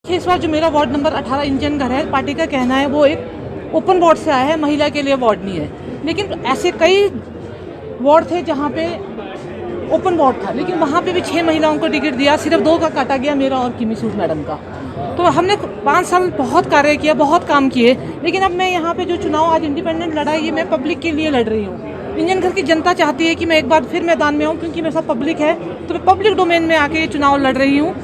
इस बार जो मेरा वार्ड नंबर 18 इंजन घर है, पार्टी का कहना है वो एक ओपन वार्ड से आया है, महिला के लिए वार्ड नहीं है। लेकिन ऐसे कई वार्ड थे जहाँ पे ओपन वार्ड था, लेकिन वहाँ पे भी 6 महिलाओं को टिकट दिया, सिर्फ 2 का काटा गया, मेरा और किमी सूद मैडम का। तो हमने 5 साल बहुत कार्य किया, बहुत काम किए, लेकिन अब मैं यहाँ पे जो चुनाव आज इंडिपेंडेंट लड़ा है, ये मैं पब्लिक के लिए लड़ रही हूँ। इंजन घर की जनता चाहती है कि मैं एक बार फिर मैदान में आऊँ, क्योंकि मेरे साथ पब्लिक है, तो मैं पब्लिक डोमेन में आके ये चुनाव लड़ रही हूँ।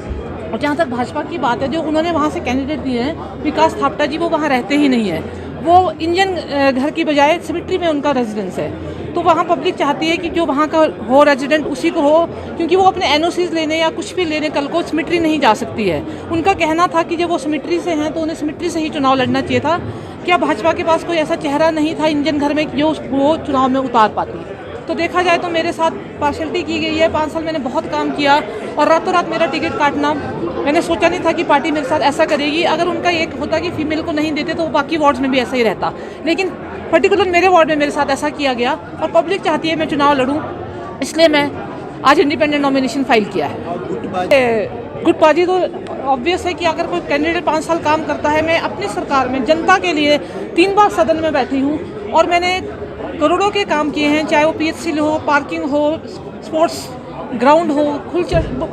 और जहाँ तक भाजपा की बात है, जो उन्होंने वहाँ से कैंडिडेट दिए हैं, विकास थापटा जी, वो वहाँ रहते ही नहीं है, वो इंजन घर की बजाय सिमिट्री में उनका रेजिडेंस है। तो वहाँ पब्लिक चाहती है कि जो वहाँ का हो रेजिडेंट उसी को हो, क्योंकि वो अपने एनओसीज लेने या कुछ भी लेने कल को सिमिट्री नहीं जा सकती है। उनका कहना था कि जब वो सिमिट्री से हैं तो उन्हें सिमिट्री से ही चुनाव लड़ना चाहिए था। क्या भाजपा के पास कोई ऐसा चेहरा नहीं था इंजन घर में कि जो वो चुनाव में उतार पाती? तो देखा जाए तो मेरे साथ पार्शलिटी की गई है। 5 साल मैंने बहुत काम किया और रातों रात मेरा टिकट काटना, मैंने सोचा नहीं था कि पार्टी मेरे साथ ऐसा करेगी। अगर उनका एक होता कि फीमेल को नहीं देते तो बाकी वार्ड्स में भी ऐसा ही रहता, लेकिन पर्टिकुलर मेरे वार्ड में मेरे साथ ऐसा किया गया और पब्लिक चाहती है मैं चुनाव लड़ूं, इसलिए मैं आज इंडिपेंडेंट नॉमिनेशन फाइल किया है। गुटबाजी तो ऑब्वियस है कि अगर कोई कैंडिडेट 5 साल काम करता है, मैं अपनी सरकार में जनता के लिए 3 बार सदन में बैठी हूँ और मैंने करोड़ों के काम किए हैं, चाहे वो पीएचसी हो, पार्किंग हो, स्पोर्ट्स ग्राउंड हो,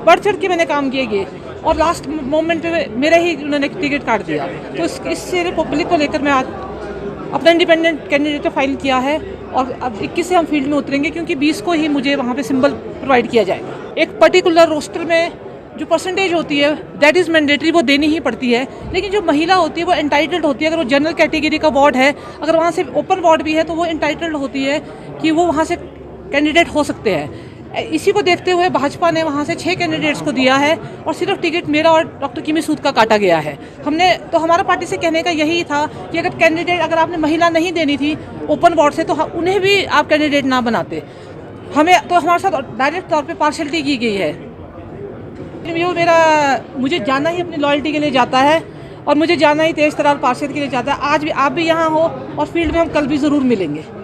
बढ़ चढ़ के मैंने काम किए गए और लास्ट मोमेंट पे मेरा ही उन्होंने टिकट काट दिया। तो इससे पब्लिक को लेकर मैं आज अपना इंडिपेंडेंट कैंडिडेट फाइल किया है और अब 21 से हम फील्ड में उतरेंगे, क्योंकि 20 को ही मुझे वहाँ पे सिंबल प्रोवाइड किया जाएगा। एक पर्टिकुलर रोस्टर में जो परसेंटेज होती है दैट इज़ मैंडेटरी, वो देनी ही पड़ती है, लेकिन जो महिला होती है वो एंटाइटल्ड होती है। अगर वो जनरल कैटेगरी का वार्ड है, अगर वहाँ से ओपन वार्ड भी है, तो वो एंटाइटल्ड होती है कि वो वहाँ से कैंडिडेट हो सकते हैं। इसी को देखते हुए भाजपा ने वहाँ से 6 कैंडिडेट्स को दिया है और सिर्फ टिकट मेरा और डॉक्टर किमी सूद का काटा गया है। हमारा पार्टी से कहने का यही था कि अगर आपने महिला नहीं देनी थी ओपन वार्ड से, तो उन्हें भी आप कैंडिडेट ना बनाते। हमारे साथ डायरेक्ट तौर पे पार्शलिटी की गई है। मुझे जाना ही अपनी लॉयल्टी के लिए जाता है और मुझे जाना ही तेज तरार पार्षद के लिए जाता है। आज भी आप भी यहाँ हो और फील्ड में हम कल भी ज़रूर मिलेंगे।